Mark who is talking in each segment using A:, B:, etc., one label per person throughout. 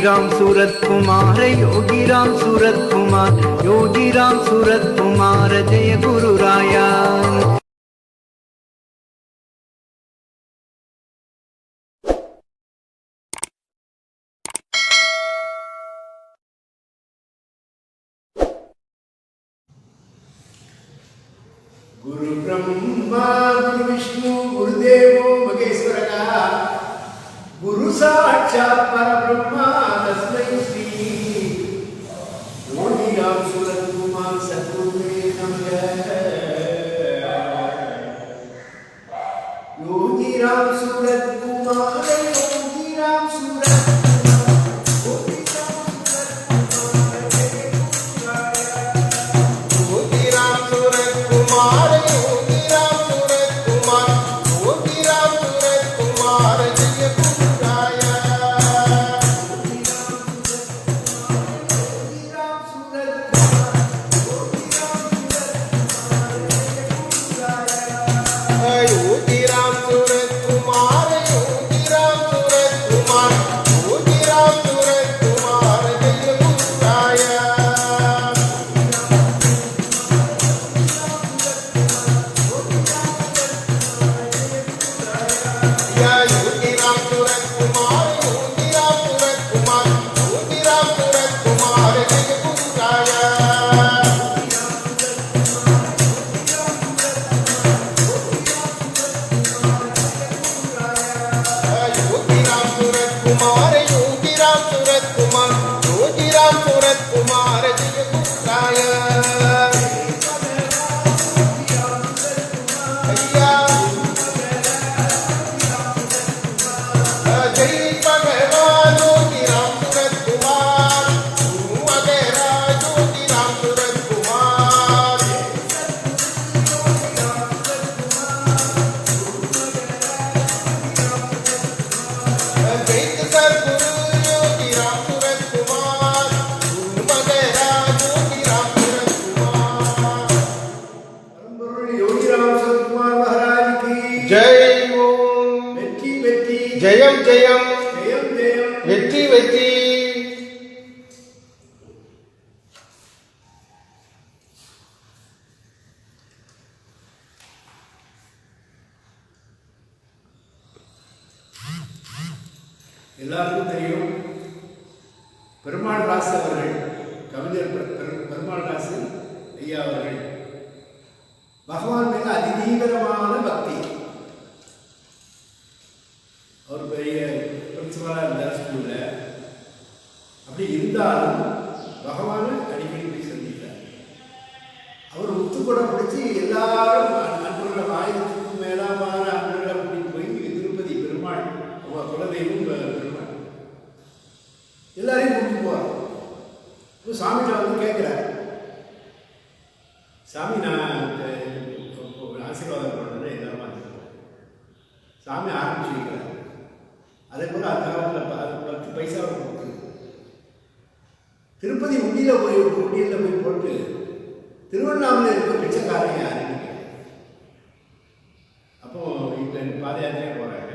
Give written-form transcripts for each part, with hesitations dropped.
A: राम सूरत कुमार, योगी राम सूरत कुमार, योगी राम सूरत कुमार, जय गुरु राया।
B: गुरु ब्रह्मा गुरु विष्णु गुरुदेवो महेश्वरः, गुरु साक्षात् परब्रह्मा तस्मै श्री योगी राम सूरत कुमार सद्गुरुवे नमः। योगी राम सूरत कुमार, योगी राम सूरत
C: ஜெயம் ஜெயம் வெற்றி வெற்றி.
B: எல்லாருக்கும் தெரியும், பெருமாள் ராசு அவர்கள், கவிஞர் பெருமாள் ராசு ஐயா அவர்கள் பகவான் மேல அதிதீவிரமான பக்தி. அவர் பெரிய பிரின்சிபலாக இருந்தார் ஸ்கூல்ல. அப்படி இருந்தாலும் பகவானை அடிக்கடி போய் சந்திக்கிறார். அவர் முத்துக்கூட பிடிச்சி எல்லாரும் அன்பர்கள் 1000க்கும் மேலாமான அன்பர்களை கூட்டிட்டு போய் திருப்பதி பெருமாள், அவங்க குலதெய்வம் பெருமாள், எல்லாரையும் கூட்டிட்டு போவார். இப்போ சாமிகிட்ட வந்து கேட்குறார், சாமி நான் ஆசீர்வாதம் பண்ணுறேன் எல்லாரும் வந்துருக்கோம். சாமி ஆரம்பிச்சு வைக்கிறார். அதே போல் அந்த காலத்தில் 10 பைசாவை கொடுத்து திருப்பதி உண்டியில் போய் போட்டு திருவண்ணாமலை இருக்க பிச்சைக்காரங்க யாருன்னு. அப்போ இப்போ பாத யாத்திரையாக போகிறாங்க.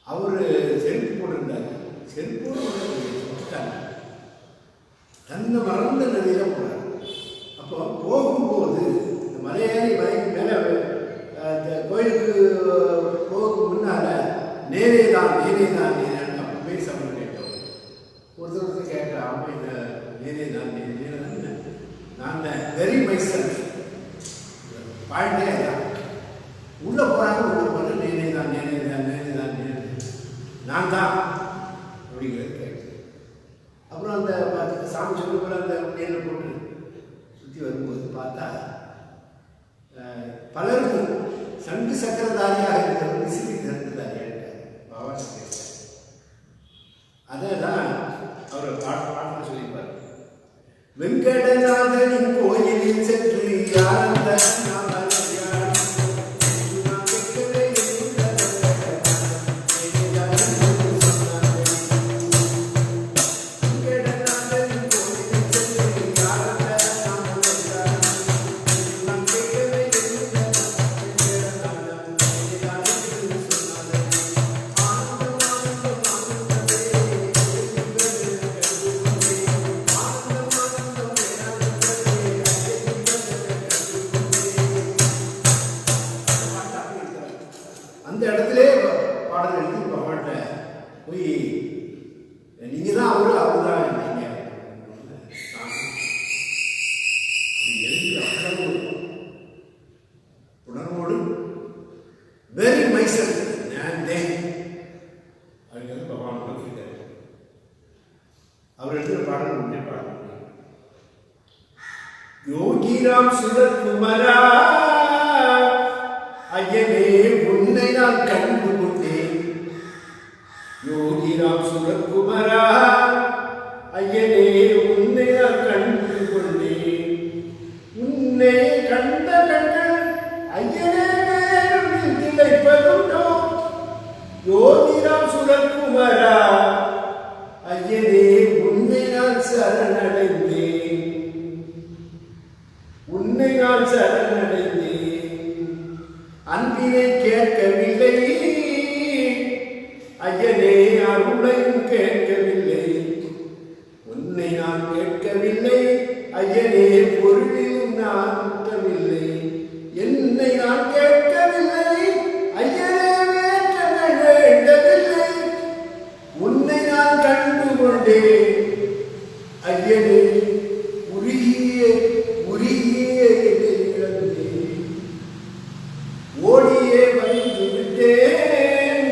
B: அவர் செருப்பு போட்டிருந்தாங்க. செருப்பு சுட்டாங்க. தன்னை மறந்த நிலையில போகிறார். அப்போ போகும்போது இந்த மலைக்கு மேலே இந்த கோயிலுக்கு போகும் முன்னால் நேரே தான் அப்பவே சமம் கேட்டோம். ஒருத்தர் கேட்டேன், ஆமாம் இந்த நேரே தான் நான் வெரி மைசல் பாயிண்டே தான். உள்ளே போகிறாங்க, உள்ளே போன நேரே தான் நான் தான் அப்படிங்கிறது கேட்டு. அப்புறம் அந்த சாமி சொல்லி போல அந்த நேரில் போட்டு சுற்றி வரும்போது பார்த்தா பலருக்கும் சங்கு சக்கரதாரியாக இருக்கிற விசிறி தரதாரியாக அதான் அவர் பாட்டு சொல்லிப்பார். வெங்கடநாதனின் கோயிலில் சென்று ஆனந்த உணர்வோடு வெரி மைசல் நான் தேன் அப்படிங்கிறது பகவான் கேட்டார். அவர் எழுதுகிற பாடல் ஒன்றே பாடல். யோகிராம் சுரத்குமரா ஐயனே உன்னை நான் கண்டு கொண்டேன். யோகிராம் சுரத்குமரா ஐயனே உன்னை நான் கண்டு கொண்டேன். உன்னை கண்ட கண்கள் ஐயனே திளைப்பதுண்டோ. யோகிராம் சுரத்குமரா ஐயனே உன்னை நான் சரணடைந்தேன். உன்னை நான் சரணடைந்தேன். அன்பினை கேட்கவில்லை ஐயனே, அருளையும் கேட்கவில்லை. உன்னை நான் கேட்கவில்லை ஐயனே, பொருளிலும் நான் முட்டவில்லை. என்னை நான் கேட்கவில்லை ஐயனே, வேற்றங்கள் வேண்டவில்லை. உன்னை நான் கண்டு கொண்டேன் ஐயனே, உருகிய உருகிய இழந்தேன். ஓடியே வந்து விட்டேன்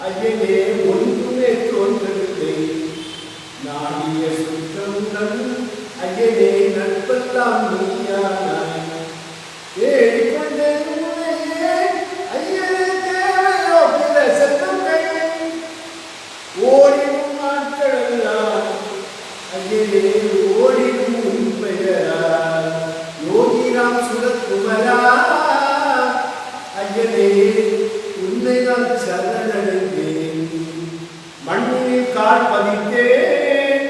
B: ஐயனே, ஒன்றுமே தோன்றவில்லை. நாடிய சுற்றமுடன் ஐயனே, நட்பெல்லாம் நீயானாய். தேடிக்கொண்டேன் உன்னையே ஐயனே, தேவையோ பிற செல்வங்கள். ஓடிடும் நாட்களெல்லாம் ஐயனே, ஓடிடும் உன் பெயரால். யோகிராம் சுரத்குமரா ஐயனே, உன்னை நான் சரணடைந்தேன். மண்ணில் கால் பதித்தேன்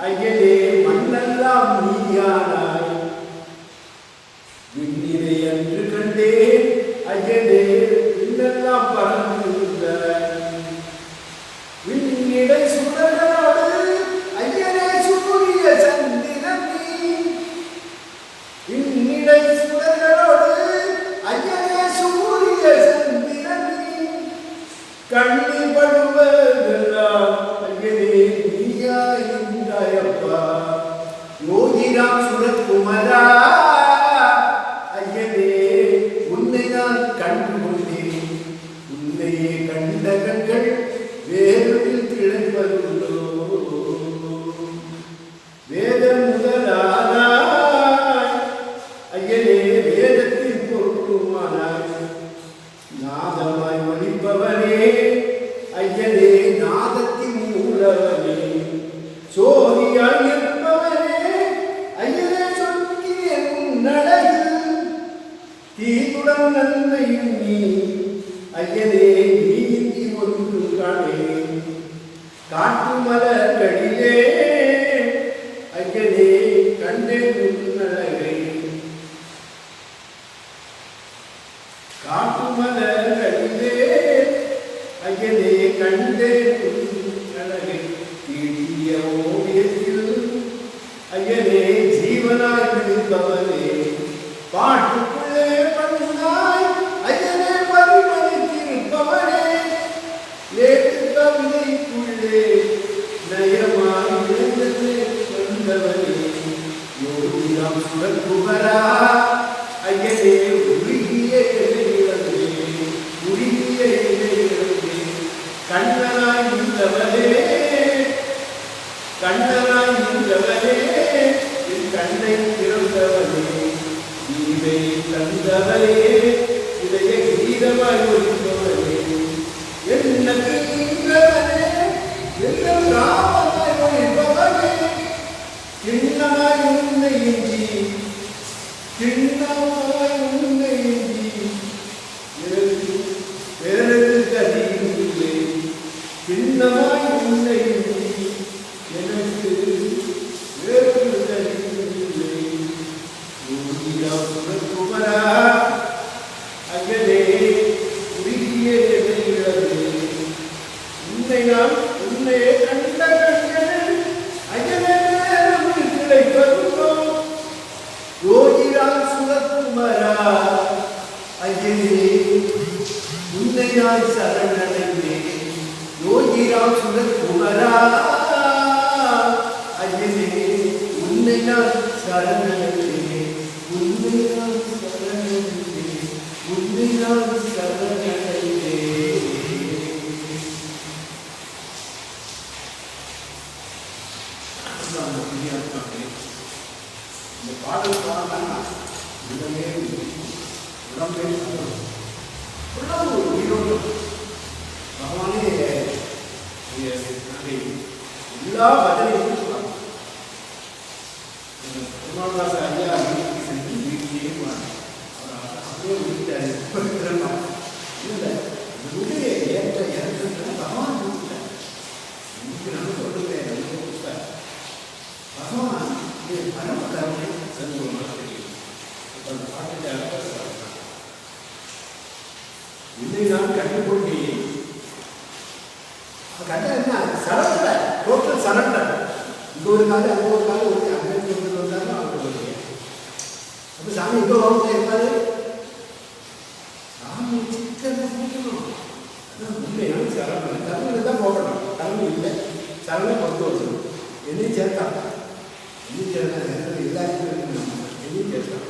B: ஐயனே, மண்ணெல்லாம் நீயானாய். விண்ணினை அன்று கண்டேன் ஐயனே, விண்ணெல்லாம் பறந்திருந்தாய். விண்ணிடை சுடர்களோடு ஐயனே, சூரிய சந்திரன் நீ. விண்ணிடை சுடர்களோடு ஐயனே, சூரிய சந்திரன் நீ. கண்ணில் படுவதெல்லாம் ஐயனே, நீயாயிருந்தாயப்பா. யோகிராம் சுரத்குமரா ஐயனே, உன்னை நான் கண்டு கொண்டேன். உன்னையே கண்ட கண்கள் வேதத்தில் திளைப்பதுண்டோ. வேதம் முதலானாய் ஐயனே, வேதத்தின் பொருளுமானாய். நாதமாய் ஒலிப்பவனே ஐயனே, நாதத்தின் மூலவனே. சோதியாய் இருப்பவனே ஐயனே, சொற்கிய உன்னழகில். தீதுடன் நன்மையும் நீ ஐயனே, நீ இன்றி ஒன்று காணே. காட்டு மலர்களிலே ஐயனே, கண்டேன் உன்னழகை. காட்டு மலர்களிலே ஐயனே, கண்டேன் உன்னழகை. தீட்டிய ஓவியத்தில் ஐயனே, ஜீவனாய் இருப்பவனே. பாட்டுக்குள்ளே பண்ணாய் ஐயனே, பரிமளித்திருப்பவனே. ஏற்று கவிதைக்குள்ளே நயமாய் இருந்தது வந்தவனே. யோகிராம் சுரத்குமரா ஐயனே, உருகிய இழையிழந்தே. உருகிய இழையிழந்தே. கண்ணனாய் இருந்தவனே, கண்ணனாய் இருந்தவனே, என் கண்ணை திறந்தவனே. கீதை தந்தவனே, இதய கீதமாய் ஒலிப்பவனே. என்னக்கு நின்றவனே, எல்லாம் ராமனாய் ஒலிப்பவனே. கிண்ணமாய் உன்னை இன்றி, கிண்ணமாய் உன்னை இன்றி வேறு கதியில்லை. கிண்ணமாய் உன்னை இன்றி எனக்கு வேறு கதியில்லை. யோகிராம் சுரத்குமரா ஐயனே, உருகிய இழையிழந்தே. உன்னை நான் உன்னையே கண்ட கண்கள் ஐயனே, வேறு திளைப்பதுண்டோ. யோகிராம் சுரத்குமரா ஐயனே, உன்னை நான் சரணடைந்தேன். யோகிராம் சுரத்குமரா ஐயனே, உன்னை நான் சரணடைந்தேன். இந்த பாடல் பாடலாம் உள்ளமே உடம்பே உடம்பு உயிரோடு பகவானே எல்லா பதிலையும் சொல்லுவாங்க. திருமணதாச ஐயா வீட்டுக்கு சென்று வீட்டிலேயே அவர் அப்படியே விட்டாரு. இல்லை உடைய ஏற்ற இறக்குன்ற பகவான் கொடுத்தார். இன்னைக்கு நம்ம சொல்லுவேன் நம்ம கொடுத்தார். பகவான் பரம கருணை சண்முகமாக தெரியும். இப்போ அந்த பாட்டுக்கு அழகாக இன்னை நான் கண்டுகொண்டே கட்ட என்ன சரண்டர், டோட்டல் சரண்டர். இங்க ஒரு காலம் அங்கே ஒரு காலம் ஒரு அங்கே கொண்டு வந்தாலும் அவங்க வருங்க. அப்போ சாமி இங்கே வாங்க இருப்பாரு. சாமி சிக்கனை போகணும். அதான் உண்மையான சரணம். கருமையில் தான் போகணும். கருமை இல்லை, சரணை கொண்டு வரணும். என்னையும் சேர்த்தான், என்னையும் சேர்த்தான். எல்லாருக்கும் என்னையும் சேர்த்தான்.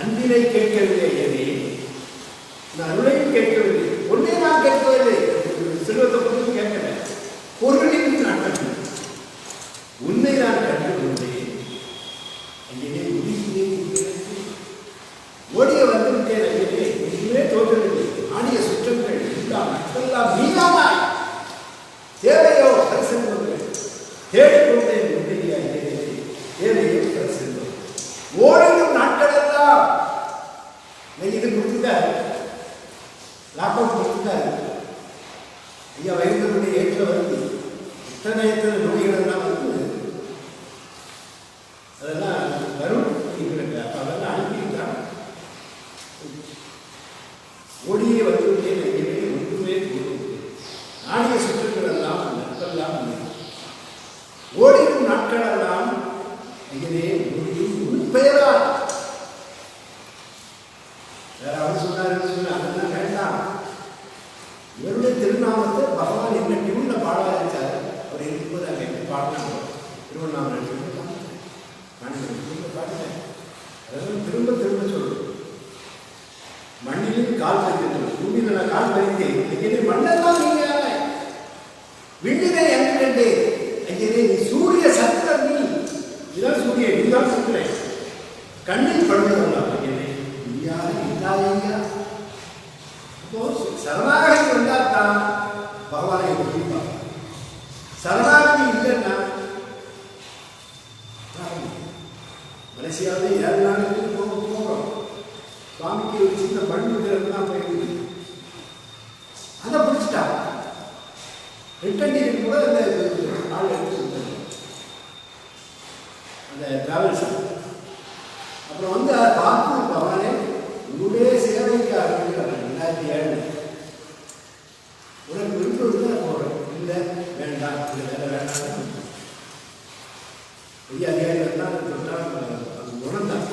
B: அன்பினை கேட்கவில்லை எதை நான் அருளையும் கேட்கவில்லை. ஒன்னே நான் கேட்கவில்லை. செல்வத்தை பற்றி கேட்கல. பொருளையும் நான் கண்டு உன்னை நான் கண்டுகொண்டேன். ஐயனே உயிரிலே ஓடிய வந்துவிட்டேன். ஐயனே எதுவுமே தோற்றவில்லை. ஆடிய சுற்றங்கள் எல்லாம் நீதானாய். தேவையோ அரசெல்வங்கள் தேடிக்கொண்டேன். உன்னையா தேவையோ அரசெல்வம் ஓடிடும் நாட்களெல்லாம் இது கொடுத்துட்டாரு. லாபம் கொடுத்துட்டாரு. ஐயா வயதுடைய ஏற்ற வந்து எத்தனை நோய்கள் எல்லாம் வந்து அதெல்லாம் வரும். அப்போ அதெல்லாம் அனுப்பியிருக்காங்க. ஓடியே வந்துவிட்டேன். ஐயவே ஒன்றுமே கொடுத்து ஆடிய சுற்றுக்கள் எல்லாம் நட்பெல்லாம் ஓடிடும் நாட்களெல்லாம் ஐயனே ஓடியும் உன் பெயரா. வேற அவர் சொன்னார் சொன்ன அதெல்லாம் வேண்டாம். இவருடைய திருநாமத்தை பகவான் என்ன டியூன்ல பாட வச்சார். அவர் இருக்கும்போது அங்கே எப்படி பாடினாங்க திருவண்ணாமலை பாடினேன். அதெல்லாம் திரும்ப திரும்ப சொல்றேன். மண்ணிலும் கால் வைக்கிறது, பூமியில நான் கால் வைத்தேன். ஐயனே மண்ணெல்லாம் நீங்க விண்ணிலே என்று கண்டே. ஐயனே நீ சூரிய சத்திரம். நீ இதான் சூரியன், நீதான் சத்திரன். கண்ணில் படுவதெல்லாம் ஐயனே யாரும் இல்லாதையா. அப்போ சரணாகதி வந்தால் தான் பகவானை புரிப்பாங்க. சரணாகதி இல்லைன்னா மலேசியாவில் 7 நாளுக்கு போகிறோம். சுவாமிக்கு ஒரு சின்ன பண்புதான் போயிருக்கு. அதை பிடிச்சிட்டா ரிட்டன் டிக்கெட் கூட அந்த ஆள் எடுத்து கொடுத்தாங்க அந்த டிராவல்ஸ். அப்புறம் வந்து அதை பார்த்து பகவானே உங்களுடைய சேவைக்கு ஆரம்பிக்கிறாங்க. 2007 உனக்கு விருப்பம் தான் போகிறேன். இல்லை வேண்டாம், இல்லை வேலை வேண்டாம். பெரிய அதிகாரிகள் தான் தொட்டால் அது உணர்ந்தான்.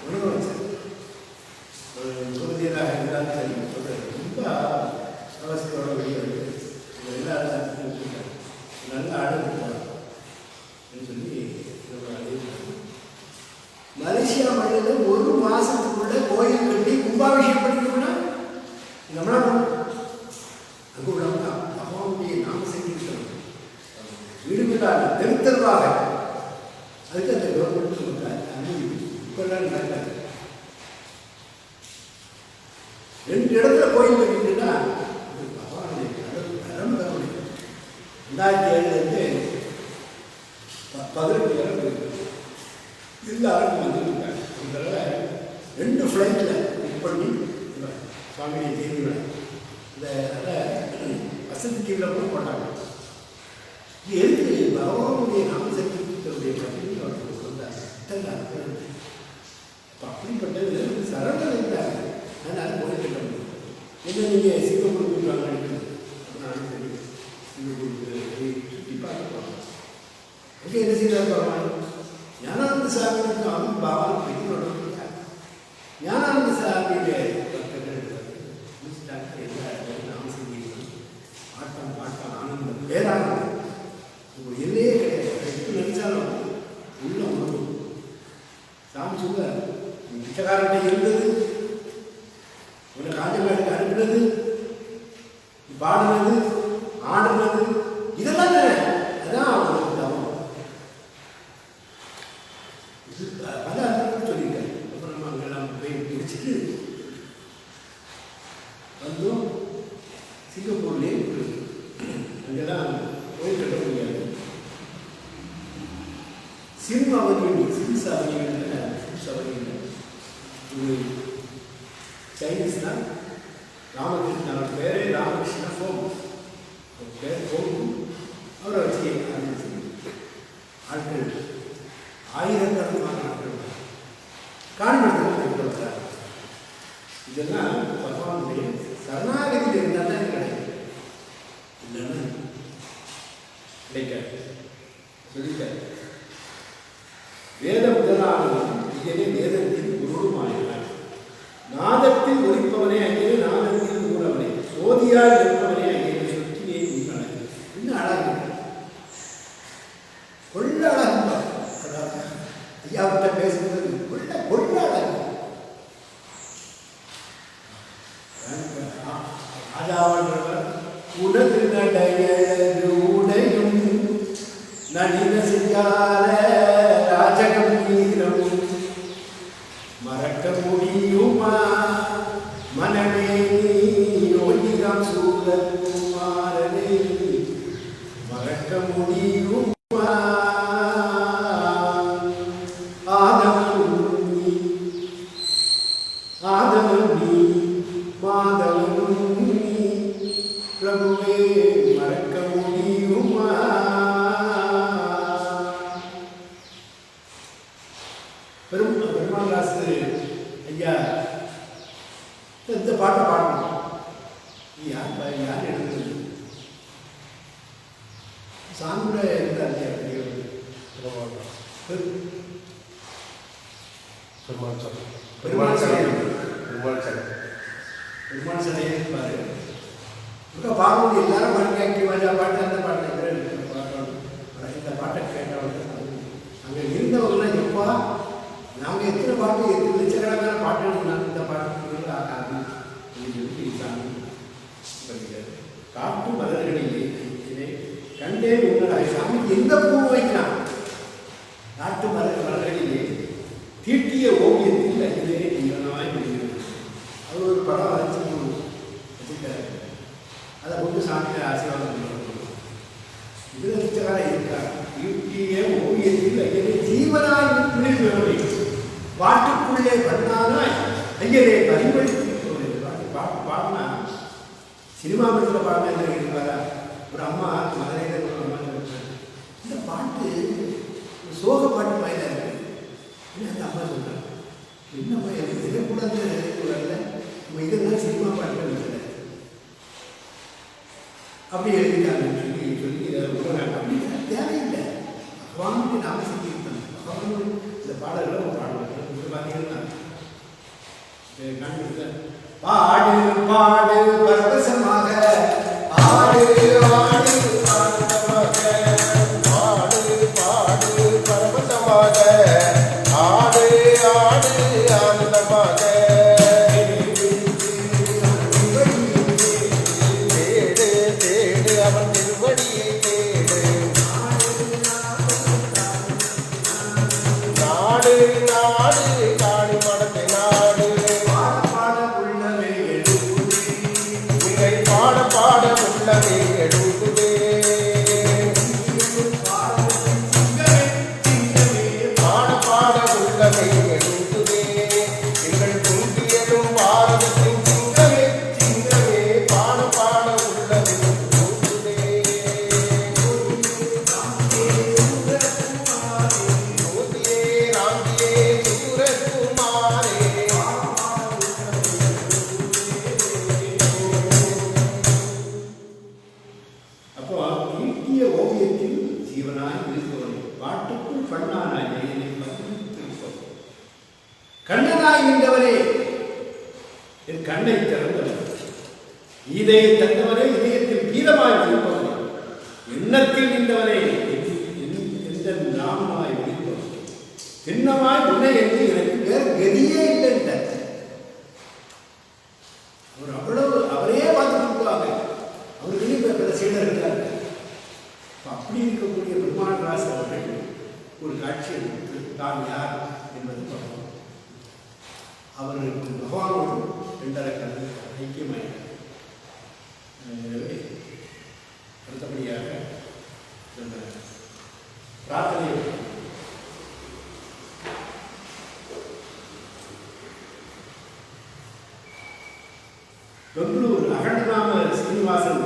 B: உணர்வு வச்சேன். ஜோதியராக இருந்தாலும் சரி சொல்கிறேன். ரொம்ப அவசியத்தோட வெளியே வந்து எல்லாரும் நல்லா ஆடுறாங்க சொல்லி மலேசியா மண்ணில் 1 மாசத்துக்குள்ள கோயில் கட்டி கும்பாபிஷேகம் பண்ணிக்கணும்னா நம்மளால அங்கே உள்ளவங்க அம்மாவுடைய நாம செஞ்சுக்கிட்டோம். வீடுகளாக தெருத்தருவாக அதுக்கு அந்த கவர்மெண்ட் சொல்றாரு. இப்பெல்லாம் நடக்காது. 2 இடத்துல கோயில் கட்டிட்டுன்னா பகவானுடைய பரம கருணை. 2007 18 இடம் எல்லாருக்கும் வந்துருக்காங்க. இதனால் 2 ஃப்ளைட்டில் புக் பண்ணி சுவாமியை தேர்வு இந்த வசதி கீழில் கூட போட்டாங்க. இது எதுக்கு பகவானுடைய நாமசக்தியுடைய பகுதியில் அவருக்கு வந்தாங்க. இப்போ அப்படிப்பட்டது சரணம் இருந்தாங்க. அதனால் கோயில் கட்ட முடியும். என்ன நீங்கள் சிங்கப்பூர் கொடுக்குறாங்க நானும் தெரியும். சிங்கப்பூருக்கு சுற்றி பார்த்துருப்பாங்க. அங்கே என்ன செய்தார் பகவான்? ஞானானந்த சாமிக்கு அவன் பகவான் பெண்ணோட ஞானானந்த சாமியுடைய ஆட்டம் பாட்டம் ஆனந்தம் பேரானந்தம் எல்லையே கிடையாது. எப்படி நினைச்சாலும் பிச்சைக்காரன் இருந்தது, உன்னை காஞ்சமேட்டுக்கு அனுப்புனது, பாடுறது, ஆடுறது, இதெல்லாம் அதான் அவங்களுக்கு தவம். இது பல அர்த்தங்கள் சொல்லியிருக்காரு. அப்புறம் அங்கெல்லாம் போய் பிடிச்சிட்டு வந்தோம். சிங்கப்பூர்லேயே அங்கெல்லாம் போய் கட்ட முடியாது. சிம் அவர்கள் சிம்ஸ் அவர்கள் ஒரு சைனீஸ் தான். ராமகிருஷ்ணன் பேரே ராமகிருஷ்ண ஃபோம் பேர் ஃபோம். அவரை வச்சு ஆட்கள் ஆயிரக்கணக்கான ஆட்கள் காண்படுத்த. இதெல்லாம் பகவானுடைய சரணாகதியில் இருந்தால் தான் கிடைக்கும், இல்லைன்னா கிடைக்காது. சொல்லிட்டார் வேத முதலாளரும் ஐயனே வேதத்தில் குருமாயினார். நாதத்தில் ஒலிப்பவனே ஐயனே நாதத்தில் மூலவனே, சோதியால் இருப்பவனே ஐயனே சொத்தினே உண்டான. இன்னும் அழகு கொள்ள அழகு. ஐயாவிட்ட பேசுகிறது கொள்ள அழகு. ராஜாவன்றவர் உனது நடையழகு உடையும் நடின செய்யாத ராஜகம்பீரம் மறக்க முடியுமா மனமே யோகிராம் சூரகுமாரனே, மறக்க முடியுமா ஆதவன் நீ மாதவன் நீ பிரபுவே, மறக்க முடியுமா. பெருமாள்தாஸ் ஐயா இந்த பாட்டை பாடணும். யார் எழுதுறது? சாமியோட இருந்தார் பெருமாள் சடையே இருப்பாரு. பாடணும் எல்லாரும் பாட்டு வாஜா பாட்டு அந்த பாட்டு இந்த பாட்டை கேட்டவங்க அங்கே இருந்தவங்களாம் எப்பா நாங்கள் எத்தனை பாட்டு எத்தனை லட்சக்கணக்கான பாட்டு எழுதினாலும் இந்த பாட்டு ஆகாது சாமி படிக்கிறார். காட்டு மலர்களிலே கண்டே உங்களாய் சாமி எந்த பூ வைக்கலாம்? நாட்டு மலர்களிலே தீட்டிய ஓவியத்தில் அதிலே நீளமாய் முடிகிறது. அவர் ஒரு படம் வச்சுட்டார். அதை கொண்டு சாமியை ஆசீர்வாதம் பண்ணுவாங்க. இதில் லட்சக்காரன் இருக்கார். தீட்டிய ஓவியத்தில் ஐயனே ஜீவனாய் துணிவு பாட்டுக்குள்ளே பண்ணாதான் ஐயனே பரிமளித்து பாட்டு பாடினா சினிமா படத்தில் பாடினா என்ன இருப்பாரா? ஒரு அம்மா மதுரையில் ஒரு அம்மா இந்த பாட்டு சோக பாட்டு மாதிரி இருக்கு. அந்த அம்மா சொல்றாங்க, என்னம்மா எனக்கு இதக்கூடாது வரல, நம்ம இதெல்லாம் சினிமா பாட்டு இல்லை அப்படி எழுதிட்டாங்க சொல்லி அப்படி தேவையில்லை. பகவானுக்கு நாம செஞ்சுருக்கோம். பகவான் இந்த பாடல்களை பாடுவாங்க. பார்த்தீங்கன்னா பாடு பாடு பரவசமாக ஆடு ஆடு ஆனந்தமாக, பாடு பாடு பரவசமாக ஆடு ஆடு ஆனந்தமாக, தேடு தேடு அவன் திருவடியை தேடு, நாடு நாடு காடு மடத்தை நாடு, பாட உள்ளமே எழுதுவே உன்னை பாட பாட உள்ளமே எழுதுவே, பாட பாட உள்ளமே எழுதுவே எங்கள் குந்தியதும் பாரதத்தின் சிங்கமே சிங்கமே, பாட பாட உள்ளமே எழுதுவே, அப்போ ஈட்டிய ஓவியத்தில் ஜீவனாய் இருப்பவன் பாட்டுக்குள் பண்ணானாய் கண்ணனாய் நின்றவரே, என் கண்ணை திறந்தவன், இதையை தந்தவனே, இதயத்தில் பீதமாய் இருப்பவனே, எண்ணத்தில் நின்றவனே, எந்த நாமமாய் இருப்பவன், சின்னமாய் உன்னை என்று எனக்கு வேறு கதியே இல்லை கொடுத்து தான் யார் என்பது பார்ப்போம். அவர்களுக்கு பகவானோடு 2.5 கலந்து ஐக்கியமாயிட்டார். எனவே அடுத்தபடியாக நம்ம பிரார்த்தனை பெங்களூர் அகண்டநாம சீனிவாசன்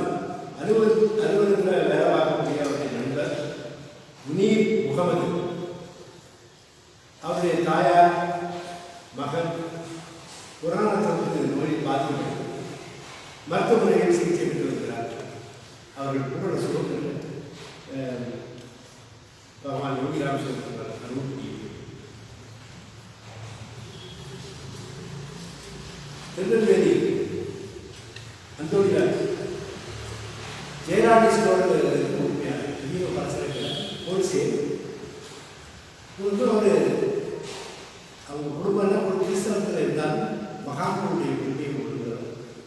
B: அலுவலகத்தில் வேலை பார்க்கக்கூடிய அவருடைய நண்பர் முனீர் முகமது, அவருடைய தாயார் மகன் புராண நோய் பாதிக்கப்பட்டு மருத்துவமனையில் சிகிச்சை பெற்று வருகிறார். அவர்கள் பூரண சுகத்தில் பகவான் யோகி ராமச்சந்திரன் அனுமதி. திருநெல்வேலி அந்தோனிராஜ் ஜெயராஜேஸ்வரோட ஹீரோ பரசரத்தில் போலீஸே அவர் அவங்க குடும்பம்னா ஒரு கிறிஸ்தவத்தில் இருந்தாலும் மகான்களுடைய கொள்கையை கொண்டு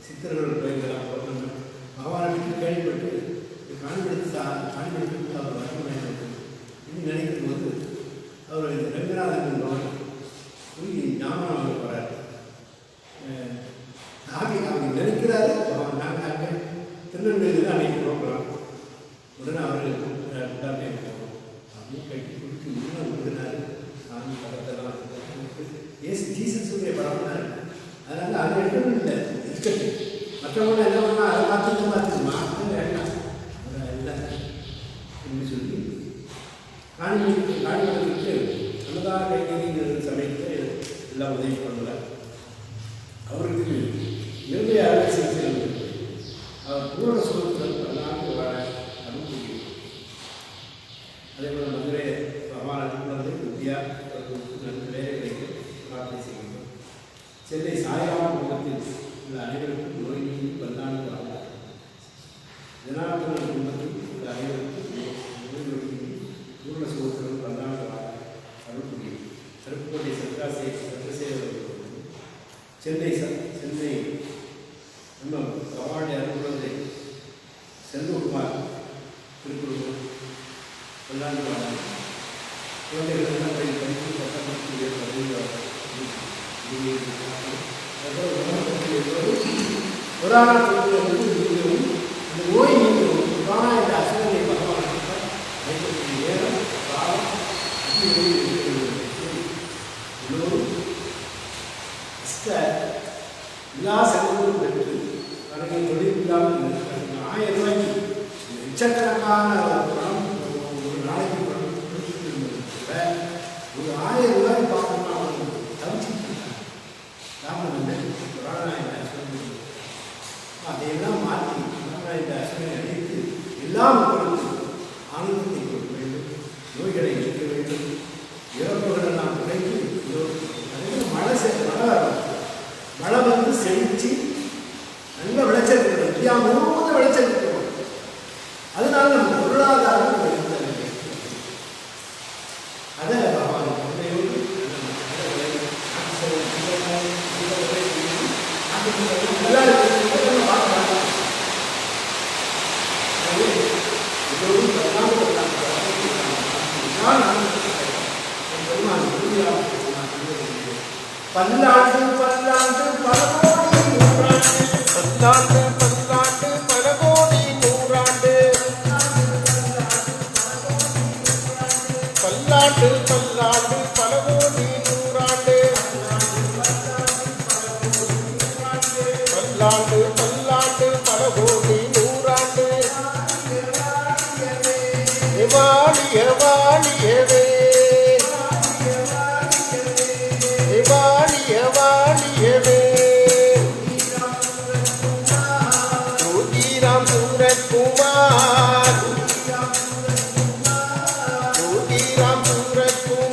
B: சித்தர்கள் பயிர்களாக பகவானை விட்டு கேள்விப்பட்டு காண்படுத்தி அவர் வரணும் நினைக்கும் போது அவர் ரங்கநாதன் போய் ஞாபகம் அவங்க வராரு. அவங்க நினைக்கிறாரு நாங்கள் திருநெல்வேலி தான் அன்னைக்கு ப்ரோக்ராம். உடனே அவர் உண்டாமே போகிறோம் அப்படின்னு கட்டி கொடுத்து இன்னும் விடுனார். சாமி படத்தெல்லாம் ஜீசஸுடைய படம்னாரு. அதனால் அது எதுவும் இல்லை இருக்கட்டு. மற்றவங்க என்ன பண்ணால் அதை பார்த்துட்டு மாற்றம் வேண்டாம் இல்லை அப்படின்னு சொல்லி காணிமணிக்கு அன்னதான கைகறிங்கிற சமயத்தில் எல்லாம் உதவி பண்ணல. அவருக்கு நிறைய அறுவை சிகிச்சை அவர் பூரண சுகத்தில் பல்லாண்டு வர அனுமதி. அதே போல் மதுரை பகவான் அனுப்புறது வித்யா நல்ல வேலை கிடைக்க பிரார்த்தனை செய்கின்றோம். சென்னை சாய்ராம குடும்பத்தில் உள்ள அனைவருக்கும் நோய் நீங்கி பல்லாண்டு வர ஜனார்தன குடும்பத்தில் உள்ள அனைவருக்கும் நோய் நீங்கி பூரண சுகத்தில் பல்லாண்டு வர அனுமதி. திருப்புக்கோட்டை சந்திரசேகர் சென்னை இன்னும் பகவானுடைய அனுப்புவதை செல்வகுமார் திருக்குறள் பல்லாண்டு வாழ குழந்தைகள் எல்லாம் படித்து பட்டமளிப்பு புராணத்தில் இந்த நோய் நீங்கும் புராண என்ற அசுரனை பகவான் நேரம் காலம் எல்லோரும் எல்லா செலவுகளும் பெற்று தனக்கு தொழில் இல்லாமல் 1000 ரூபாய்க்கு லட்சக்கணக்கான பணம் ஒரு நாளைக்கு பணம் கொடுத்துட்டு இருந்தது கூட ஒரு 1000 ரூபாய் பார்க்கணும்னா அவங்களுக்கு தவிச்சிட்டு இருக்காங்க. காரணம் என்ன? புராணாயன அசுரன் அதையெல்லாம் மாற்றி புராணாயன அசுரனை அழைத்து எல்லா மக்களுக்கும் ஆனந்தத்தை கொடுக்க வேண்டும், நோய்களை நீக்க வேண்டும், இறப்புகளெல்லாம் குறைத்து மழை வந்து செழிச்சு நல்ல விளைச்சல் இருக்கிறோம். இந்தியா முழுவதும் விளைச்சல் இருக்கிறோம். அதனால நம்ம பொருளாதாரம் அதை பகவான் குழந்தையோடு பல்லாண்டு பல்லாண்டு பல கோடி நூறாண்டு பல்லாண்டு பல்லாண்டு பல கோடி நூறாண்டு பல்லாண்டு பல்லாண்டு பல கோடி நூறாண்டு பல்லாண்டு பல்லாண்டு பல கோடி நூறாண்டு வாழிய வாழியவே வாழிய வாழியவே யோகிராம் சூரத்குமார் யோகிராம் சூரத்குமார்